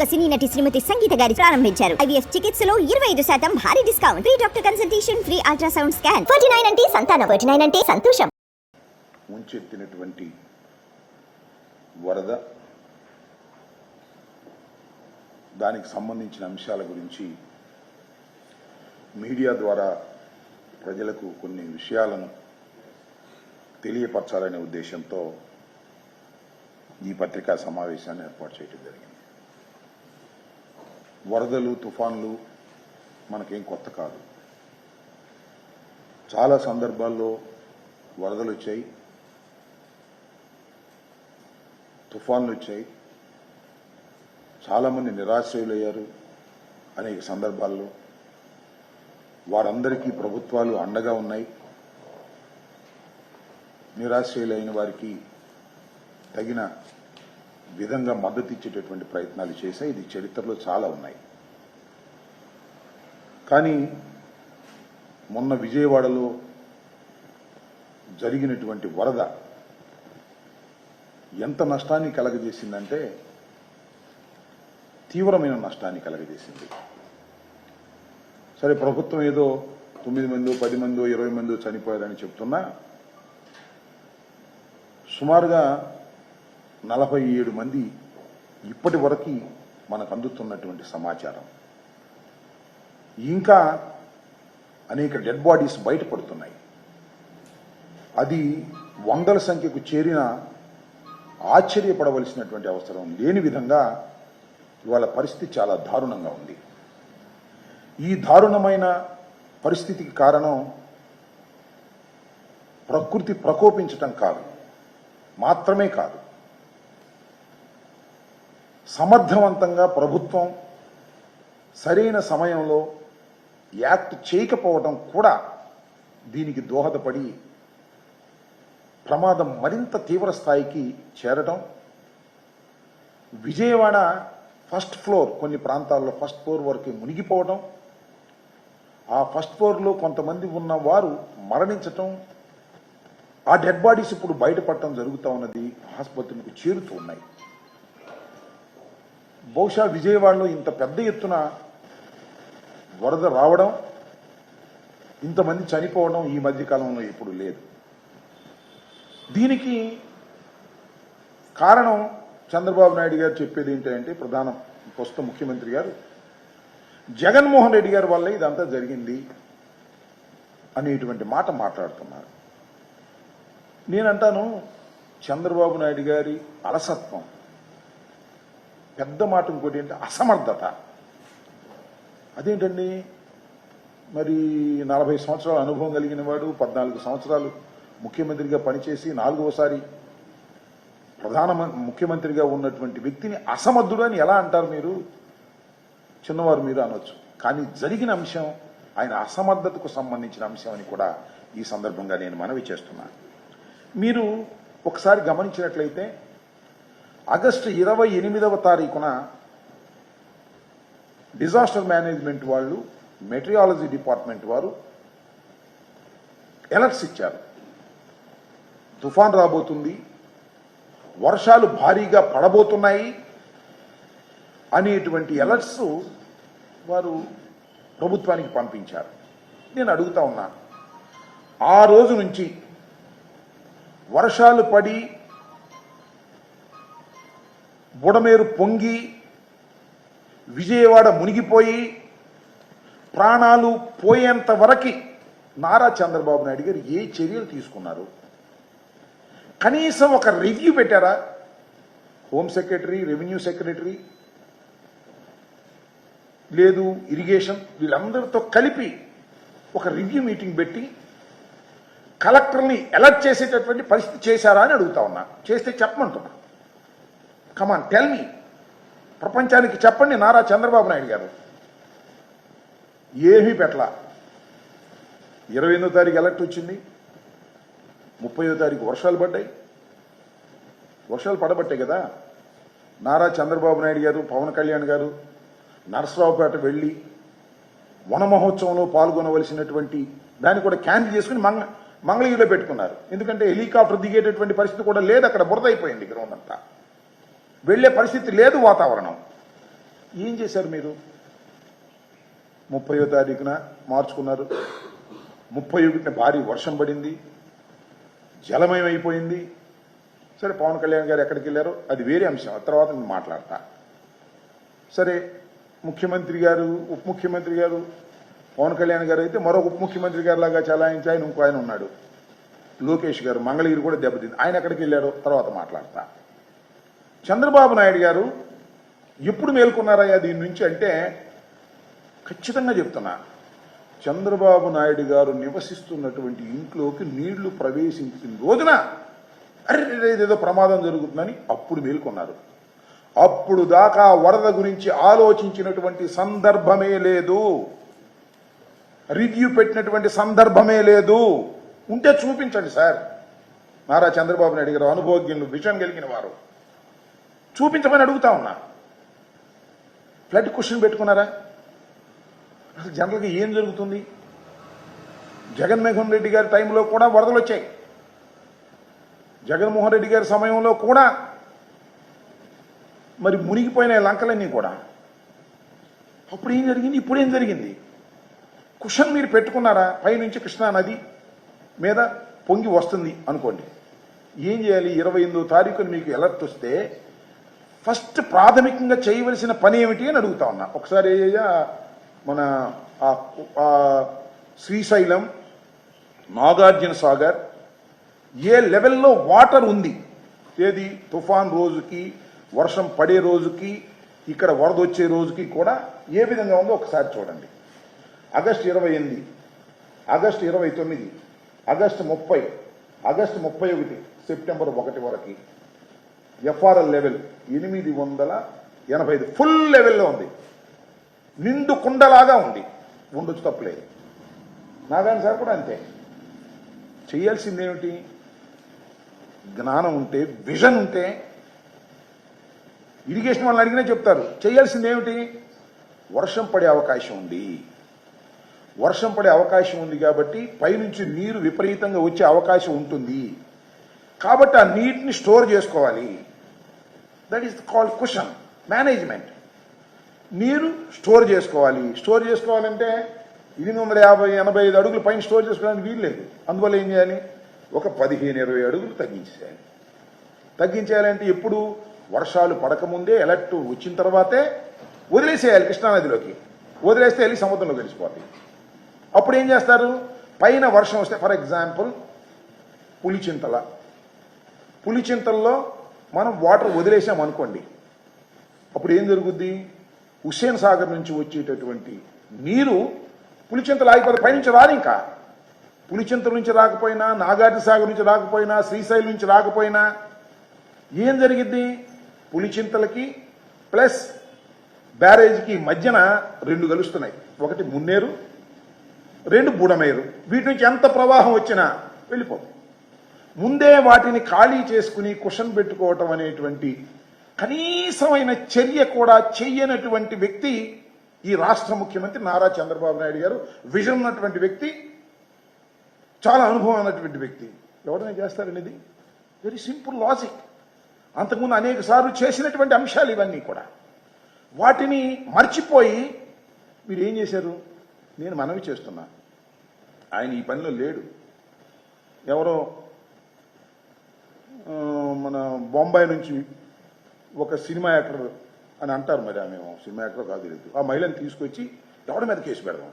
సినీ నటి శ్రీమతి సంగీత గారి ప్రారంభించారు. ఐవీఎఫ్ చికిత్సలో 25% భారీ discount, free doctor consultation, free ultrasound scan. 49 అంటే సంతానం, 49 అంటే సంతోషం. ముంచెత్తినటువంటి వరద, దానికి సంబంధించిన అంశాల గురించి మీడియా ద్వారా ప్రజలకు కొన్ని విషయాలను తెలియపరచాలనే ఉద్దేశంతో ఈ పత్రికా సమావేశాన్ని ఏర్పాటు చేయడం జరిగింది. వరదలు, తుఫాన్లు మనకేం కొత్త కాదు. చాలా సందర్భాల్లో వరదలు వచ్చాయి, తుఫాన్లు వచ్చాయి, చాలామంది నిరాశ్రయులయ్యారు. అనేక సందర్భాల్లో వారందరికీ ప్రభుత్వాలు అండగా ఉన్నాయి. నిరాశ్రయులైన వారికి తగిన విధంగా మద్దతు ఇచ్చేటటువంటి ప్రయత్నాలు చేశాయి. ఇది చరిత్రలో చాలా ఉన్నాయి. కానీ మొన్న విజయవాడలో జరిగినటువంటి వరద ఎంత నష్టాన్ని కలగజేసిందంటే తీవ్రమైన నష్టాన్ని కలగజేసింది. సరే, ప్రభుత్వం ఏదో 9 మందో 10 మందో 20 మందో చనిపోయారని చెప్తున్నా, సుమారుగా 47 మంది ఇప్పటి వరకు మనకు అందుతున్నటువంటి సమాచారం. ఇంకా అనేక డెడ్ బాడీస్ బయటపడుతున్నాయి. అది వందల సంఖ్యకు చేరిన ఆశ్చర్యపడవలసినటువంటి అవసరం లేని విధంగా ఇవాళ పరిస్థితి చాలా దారుణంగా ఉంది. ఈ దారుణమైన పరిస్థితికి కారణం ప్రకృతి ప్రకోపించటం కాదు, మాత్రమే కాదు, సమర్థవంతంగా ప్రభుత్వం సరైన సమయంలో యాక్ట్ చేయకపోవడం కూడా దీనికి దోహదపడి ప్రమాదం మరింత తీవ్ర స్థాయికి చేరటం. విజయవాడ ఫస్ట్ ఫ్లోర్, కొన్ని ప్రాంతాల్లో ఫస్ట్ ఫ్లోర్ వరకు మునిగిపోవడం, ఆ ఫస్ట్ ఫ్లోర్లో కొంతమంది ఉన్న వారు మరణించటం, ఆ డెడ్ బాడీస్ ఇప్పుడు బయటపడటం జరుగుతూ ఉన్నది, ఆసుపత్రులకు చేరుతూ ఉన్నాయి. బహుశా విజయవాడలో ఇంత పెద్ద ఎత్తున వరద రావడం, ఇంతమంది చనిపోవడం ఈ మధ్యకాలంలో ఎప్పుడు లేదు. దీనికి కారణం చంద్రబాబు నాయుడు గారు చెప్పేది ఏంటంటే, ప్రస్తుత ముఖ్యమంత్రి గారు జగన్మోహన్ రెడ్డి గారి వల్ల ఇదంతా జరిగింది అనేటువంటి మాట మాట్లాడుతున్నారు. నేనంటాను, చంద్రబాబు నాయుడు గారి అలసత్వం, పెద్ద మాట ఇంకోటి ఏంటి, అసమర్థత. అదేంటండి, మరి 40 సంవత్సరాల అనుభవం కలిగిన వాడు, 14 సంవత్సరాలు ముఖ్యమంత్రిగా పనిచేసి 4వసారి ముఖ్యమంత్రిగా ఉన్నటువంటి వ్యక్తిని అసమర్థుడు అని ఎలా అంటారు మీరు? చిన్నవారు మీరు అనొచ్చు, కానీ జరిగిన అంశం ఆయన అసమర్థతకు సంబంధించిన అంశం అని కూడా ఈ సందర్భంగా నేను మనవి చేస్తున్నాను. మీరు ఒకసారి గమనించినట్లయితే ఆగస్టు 28వ తారీఖున డిజాస్టర్ మేనేజ్మెంట్ వాళ్ళు, మెటీరియాలజీ డిపార్ట్మెంట్ వారు అలర్ట్స్ ఇచ్చారు. తుఫాన్ రాబోతుంది, వర్షాలు భారీగా పడబోతున్నాయి అనేటువంటి అలర్ట్స్ వారు ప్రభుత్వానికి పంపించారు. నేను అడుగుతా ఉన్నా, ఆ రోజు నుంచి వర్షాలు పడి బుడమేరు పొంగి విజయవాడ మునిగిపోయి ప్రాణాలు పోయేంత వరకు నారా చంద్రబాబు నాయుడు గారు ఏ చర్యలు తీసుకున్నారు? కనీసం ఒక రివ్యూ పెట్టారా? హోమ్ సెక్రటరీ, రెవెన్యూ సెక్రటరీ, లేదు ఇరిగేషన్, వీళ్ళందరితో కలిపి ఒక రివ్యూ మీటింగ్ పెట్టి కలెక్టర్ని అలర్ట్ చేసేటటువంటి పరిస్థితి చేశారా అని అడుగుతా ఉన్నా. చేస్తే చెప్పమంటున్నా. కమాన్, టెల్ మీ. ప్రపంచానికి చెప్పండి. నారా చంద్రబాబు నాయుడు గారు ఏమీ పెట్టలా. 28వ తారీఖు అలర్ట్ వచ్చింది, 30వ తారీఖు వర్షాలు పడ్డాయి. వర్షాలు పడబట్టే కదా నారా చంద్రబాబు నాయుడు గారు, పవన్ కళ్యాణ్ గారు నరసరావుపేట వెళ్లి వన మహోత్సవంలో పాల్గొనవలసినటువంటి దాన్ని కూడా క్యాన్సిల్ చేసుకుని మంగళగిరిలో పెట్టుకున్నారు. ఎందుకంటే హెలికాప్టర్ దిగేటటువంటి పరిస్థితి కూడా లేదు, అక్కడ బురద అయిపోయింది గ్రౌండ్ అంతా. వెళ్లే పరిస్థితి లేదు వాతావరణం. ఏం చేశారు మీరు? 30వ తారీఖున మార్చుకున్నారు, 31న భారీ వర్షం పడింది, జలమయం అయిపోయింది. సరే, పవన్ కళ్యాణ్ గారు ఎక్కడికి వెళ్ళారో అది వేరే అంశం, ఆ తర్వాత నేను మాట్లాడతా. సరే, ముఖ్యమంత్రి గారు, ఉప ముఖ్యమంత్రి గారు, పవన్ కళ్యాణ్ గారు అయితే మరొక ఉప ముఖ్యమంత్రి గారు లాగా చలాయించి ఆయన ఇంకో ఆయన ఉన్నాడు, లోకేష్ గారు. మంగళగిరి కూడా దెబ్బతింది, ఆయన ఎక్కడికి వెళ్ళారో తర్వాత మాట్లాడతా. చంద్రబాబు నాయుడు గారు ఎప్పుడు మేల్కొన్నారయ్యా దీని నుంచి అంటే ఖచ్చితంగా చెప్తున్నా, చంద్రబాబు నాయుడు గారు నివసిస్తున్నటువంటి ఇంట్లోకి నీళ్లు ప్రవేశించిన రోజున అరే ఏదో ప్రమాదం జరుగుతుందని అప్పుడు మేల్కొన్నారు. అప్పుడు దాకా వరద గురించి ఆలోచించినటువంటి సందర్భమే లేదు, రివ్యూ పెట్టినటువంటి సందర్భమే లేదు. ఉంటే చూపించండి సార్. నారా చంద్రబాబు నాయుడు గారు అనుభవజ్ఞులు, విజన్ కలిగిన వారు, చూపించమని అడుగుతా ఉన్నా. ఫ్లడ్ క్వశ్చన్ పెట్టుకున్నారా? అసలు జనరల్గా ఏం జరుగుతుంది? జగన్మోహన్ రెడ్డి గారి టైంలో కూడా వరదలు వచ్చాయి, జగన్మోహన్ రెడ్డి గారి సమయంలో కూడా మరి మునిగిపోయిన లంకలన్నీ కూడా. అప్పుడు ఏం జరిగింది, ఇప్పుడు ఏం జరిగింది? క్వశ్చన్ మీరు పెట్టుకున్నారా? పైనుంచి కృష్ణా నది మీద పొంగి వస్తుంది అనుకోండి, ఏం చేయాలి? 28వ తారీఖున మీకు అలర్ట్ వస్తే ఫస్ట్ ప్రాథమికంగా చేయవలసిన పని ఏమిటి అని అడుగుతా ఉన్నా. ఒకసారి మన శ్రీశైలం, నాగార్జున సాగర్ ఏ లెవెల్లో వాటర్ ఉంది, ఏది తుఫాన్ రోజుకి, వర్షం పడే రోజుకి, ఇక్కడ వరద వచ్చే రోజుకి కూడా ఏ విధంగా ఉందో ఒకసారి చూడండి. August 28, August 29, August 30, August 31, September 1 వరకు ఎఫ్ఆర్ఎల్ లెవెల్ 885 ఫుల్ లెవెల్లో ఉంది, నిండు కుండలాగా ఉంది. ఉండొచ్చు, తప్పలేదు. నాగార్జున సార్ కూడా అంతే. చేయాల్సిందేమిటి? జ్ఞానం ఉంటే, విజన్ ఉంటే, ఇరిగేషన్ వాళ్ళని అడిగినా చెప్తారు. చేయాల్సిందేమిటి? వర్షం పడే అవకాశం ఉంది, వర్షం పడే అవకాశం ఉంది కాబట్టి పైనుంచి నీరు విపరీతంగా వచ్చే అవకాశం ఉంటుంది కాబట్టి ఆ నీటిని స్టోర్ చేసుకోవాలి. That is called question management. నీరు స్టోర్ చేసుకోవాలి. స్టోర్ చేసుకోవాలంటే 850-85 అడుగులు పైన స్టోర్ చేసుకోవడానికి వీల్లేదు. అందువల్ల ఏం చేయాలి? ఒక 15-20 అడుగులు తగ్గించేయాలి. తగ్గించేయాలంటే ఎప్పుడు? వర్షాలు పడకముందే, అలర్ట్ వచ్చిన తర్వాతే వదిలేసేయాలి కృష్ణానదిలోకి. వదిలేస్తే వెళ్ళి సముద్రంలో కలిసిపోతాయి. అప్పుడు ఏం చేస్తారు? పైన వర్షం వస్తే, ఫర్ ఎగ్జాంపుల్ పులిచింతల్లో మనం వాటర్ వదిలేసాం అనుకోండి, అప్పుడు ఏం జరుగుద్ది? హుస్సేన్ సాగర్ నుంచి వచ్చేటటువంటి నీరు పులిచింతలు ఆగిపోతే పైనుంచి రాదు. ఇంకా పులిచింతల నుంచి రాకపోయినా, నాగార్జున సాగర్ నుంచి రాకపోయినా, శ్రీశైలం నుంచి రాకపోయినా ఏం జరిగిద్ది? పులిచింతలకి ప్లస్ బ్యారేజ్కి మధ్యన 2 కలుస్తున్నాయి. ఒకటి మున్నేరు, 2 బుడమేరు. వీటి నుంచి ఎంత ప్రవాహం వచ్చినా వెళ్ళిపోతుంది. ముందే వాటిని ఖాళీ చేసుకుని కుషన్ పెట్టుకోవటం అనేటువంటి కనీసమైన చర్య కూడా చెయ్యనటువంటి వ్యక్తి ఈ రాష్ట్ర ముఖ్యమంత్రి నారా చంద్రబాబు నాయుడు గారు. విజన్ ఉన్నటువంటి వ్యక్తి, చాలా అనుభవం ఉన్నటువంటి వ్యక్తి. ఎవరైనా చేస్తారండి ఇది? Very simple logic. అంతకుముందు అనేక సార్లు చేసినటువంటి అంశాలు ఇవన్నీ కూడా. వాటిని మర్చిపోయి మీరు ఏం చేశారు? నేను మనవి చేస్తున్నా, ఆయన ఈ పనిలో లేడు. ఎవరో మన బొంబాయి నుంచి ఒక సినిమా యాక్టర్ అని అంటారు, మరి ఆమె సినిమా యాక్టర్ కాదు తెలియదు, ఆ మహిళను తీసుకొచ్చి ఎవరి మీద కేసు పెడదాం.